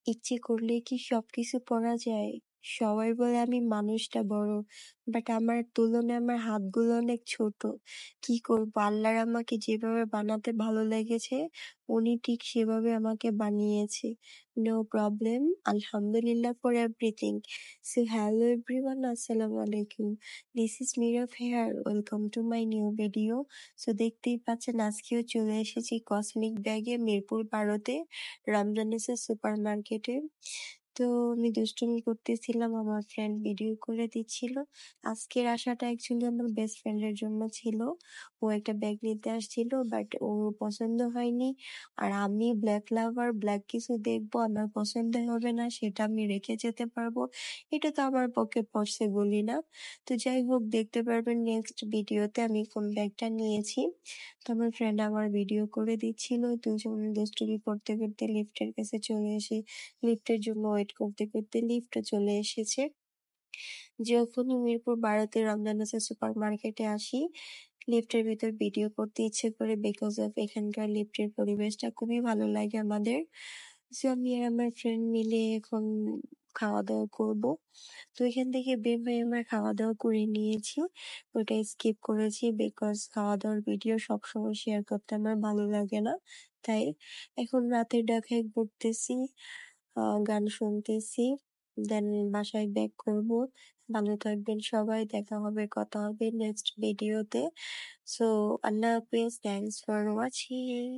ইচ্ছে করলে কি সবকিছু পরা যায়? সবাই বলে আমি মানুষটা বড়, বাট আমার তুলনায় আমার হাতগুলো অনেক ছোট। কি করবো, আল্লাহর আমাকে যেভাবে বানাতে ভালো লেগেছে উনি ঠিক সেভাবে আমাকে বানিয়েছে। নো প্রবলেম, আলহামদুলিল্লাহ for everything. So hello everyone, আসসালামু আলাইকুম। This is Mira fair, welcome to my new video. So দেখতেই পাচ্ছেন আজকেও চলে এসেছি কসমিক ব্যাগে মিরপুর 12-তে রমজানেসের সুপার মার্কেটে। তো আমি দুষ্টুমি করতেছিলাম, আমার ফ্রেন্ড ভিডিও করে দিচ্ছিল। আজকের আশাটা অ্যাকচুয়ালি আমার বেস্ট ফ্রেন্ডের জন্য ছিল। ও একটা ব্যাগ নিতে আসছিল, বাট ওর পছন্দ হয়নি। আর আমি ব্ল্যাক লাভার, ব্ল্যাক কিছু দেখবো আমার পছন্দ হবে না সেটা আমি রেখে যেতে পারবো, এটা তো আমার পক্ষে পসিবলই না। তো যাই হোক, দেখতে পারবেন নেক্সট ভিডিওতে আমি কোন ব্যাগটা নিয়েছি। তো আমার ফ্রেন্ড আমার ভিডিও করে দিচ্ছিল, দুজন দুষ্টুমি করতে করতে লিফটের কাছে চলে এসে লিফটের জন্য ওয়েট করতে করতে লিফটও চলে এসেছে। যখনই মিরপুর 12-তে রমজানেসা সুপার মার্কেটে আসি, লিফটের ভিতর ভিডিও করতে ইচ্ছে করে, বিকজ অফ এখানকার লিফটের পরিবেশটা খুবই ভালো লাগে আমাদের। সো আমি আর আমার ফ্রেন্ড মিলে এখন খাওয়া দাওয়া করবো। তো এখান থেকে বের হয়ে আমরা খাওয়া দাওয়া করে নিয়েছি, ওটা স্কিপ করেছি বিকজ খাওয়া দাওয়ার ভিডিও সবসময় শেয়ার করতে আমার ভালো লাগে না। তাই এখন রাতের ডাকায় ঘুরতেছি, গান শুনতেছি, দেন বাসায় ব্যাক করবো। ভালো থাকবেন সবাই, দেখা হবে, কথা হবে নেক্সট ভিডিওতে। সো আল্লাহ হাফেজ, থ্যাংকস ফর ওয়াচিং।